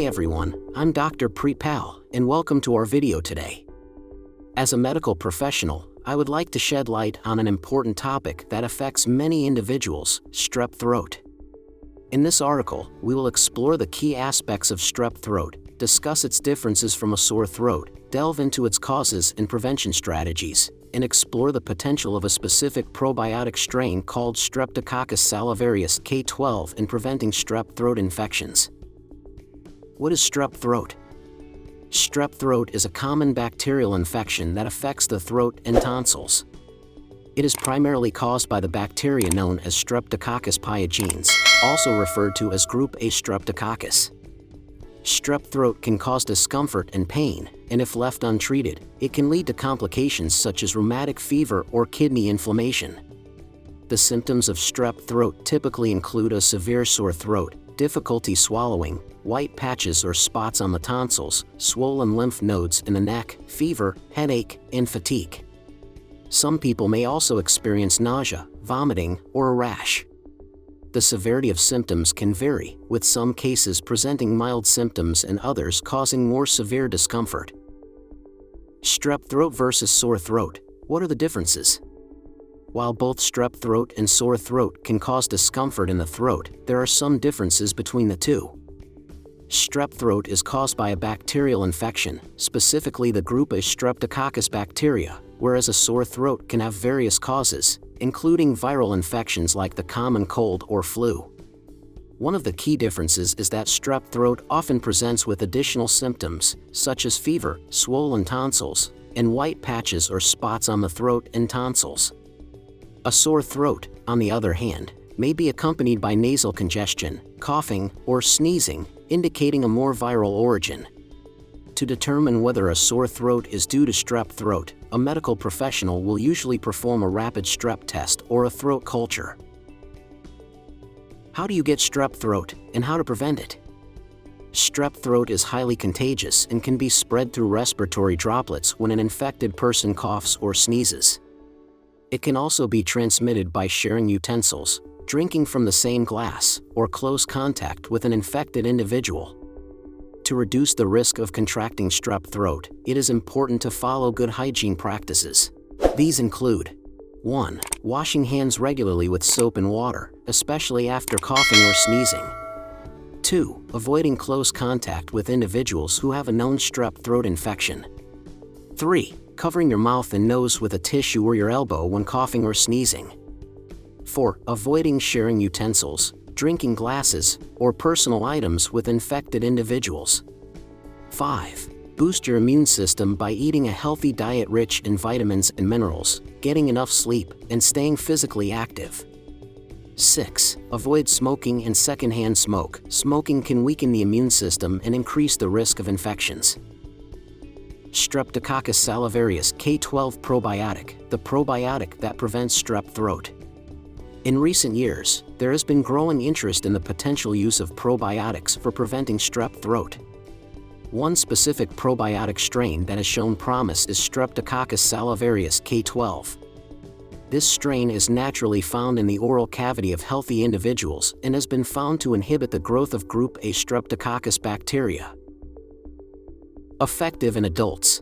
Hi everyone, I'm Dr. Prepal, and welcome to our video today. As a medical professional, I would like to shed light on an important topic that affects many individuals: strep throat. In this article, we will explore the key aspects of strep throat, discuss its differences from a sore throat, delve into its causes and prevention strategies, and explore the potential of a specific probiotic strain called Streptococcus salivarius K12 in preventing strep throat infections. What is strep throat? Strep throat is a common bacterial infection that affects the throat and tonsils. It is primarily caused by the bacteria known as Streptococcus pyogenes, also referred to as group A Streptococcus. Strep throat can cause discomfort and pain, and if left untreated, it can lead to complications such as rheumatic fever or kidney inflammation. The symptoms of strep throat typically include a severe sore throat, difficulty swallowing, white patches or spots on the tonsils, swollen lymph nodes in the neck, fever, headache, and fatigue. Some people may also experience nausea, vomiting, or a rash. The severity of symptoms can vary, with some cases presenting mild symptoms and others causing more severe discomfort. Strep throat versus sore throat. What are the differences? While both strep throat and sore throat can cause discomfort in the throat, there are some differences between the two. Strep throat is caused by a bacterial infection, specifically the group A Streptococcus bacteria, whereas a sore throat can have various causes, including viral infections like the common cold or flu. One of the key differences is that strep throat often presents with additional symptoms, such as fever, swollen tonsils, and white patches or spots on the throat and tonsils. A sore throat, on the other hand, may be accompanied by nasal congestion, coughing, or sneezing, indicating a more viral origin. To determine whether a sore throat is due to strep throat, a medical professional will usually perform a rapid strep test or a throat culture. How do you get strep throat, and how to prevent it? Strep throat is highly contagious and can be spread through respiratory droplets when an infected person coughs or sneezes. It can also be transmitted by sharing utensils, drinking from the same glass, or close contact with an infected individual. To reduce the risk of contracting strep throat, it is important to follow good hygiene practices. These include: 1. Washing hands regularly with soap and water, especially after coughing or sneezing. 2. Avoiding close contact with individuals who have a known strep throat infection. 3. Covering your mouth and nose with a tissue or your elbow when coughing or sneezing. 4. Avoiding sharing utensils, drinking glasses, or personal items with infected individuals. 5. Boost your immune system by eating a healthy diet rich in vitamins and minerals, getting enough sleep, and staying physically active. 6. Avoid smoking and secondhand smoke. Smoking can weaken the immune system and increase the risk of infections. Streptococcus salivarius K12 probiotic, the probiotic that prevents strep throat. In recent years, there has been growing interest in the potential use of probiotics for preventing strep throat. One specific probiotic strain that has shown promise is Streptococcus salivarius K12. This strain is naturally found in the oral cavity of healthy individuals and has been found to inhibit the growth of group A Streptococcus bacteria. Effective in adults.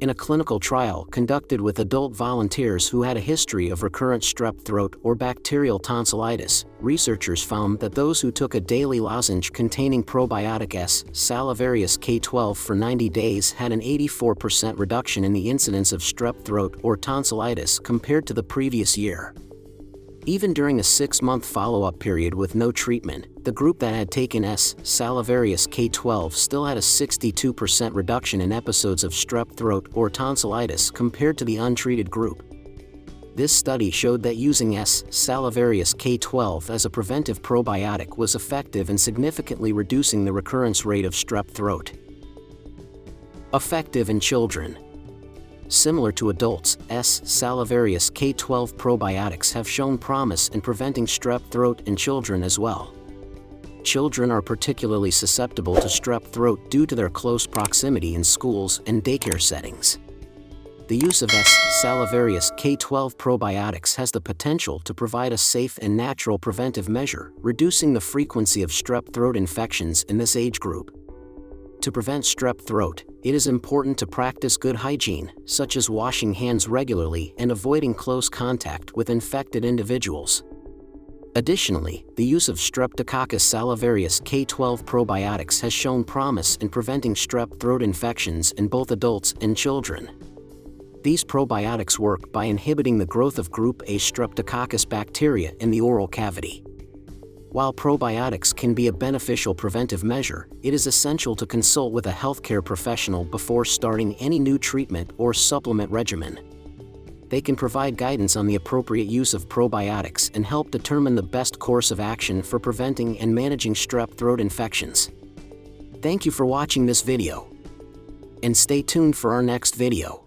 In a clinical trial conducted with adult volunteers who had a history of recurrent strep throat or bacterial tonsillitis, researchers found that those who took a daily lozenge containing probiotic S. salivarius K12 for 90 days had an 84% reduction in the incidence of strep throat or tonsillitis compared to the previous year. Even during a 6-month follow-up period with no treatment, the group that had taken S. salivarius K12 still had a 62% reduction in episodes of strep throat or tonsillitis compared to the untreated group. This study showed that using S. salivarius K12 as a preventive probiotic was effective in significantly reducing the recurrence rate of strep throat. Effective in children. Similar to adults, S. salivarius K12 probiotics have shown promise in preventing strep throat in children as well. Children are particularly susceptible to strep throat due to their close proximity in schools and daycare settings. The use of S. salivarius K12 probiotics has the potential to provide a safe and natural preventive measure, reducing the frequency of strep throat infections in this age group. To prevent strep throat, it is important to practice good hygiene, such as washing hands regularly and avoiding close contact with infected individuals. Additionally, the use of Streptococcus salivarius K12 probiotics has shown promise in preventing strep throat infections in both adults and children. These probiotics work by inhibiting the growth of group A Streptococcus bacteria in the oral cavity. While probiotics can be a beneficial preventive measure, it is essential to consult with a healthcare professional before starting any new treatment or supplement regimen. They can provide guidance on the appropriate use of probiotics and help determine the best course of action for preventing and managing strep throat infections. Thank you for watching this video. And stay tuned for our next video.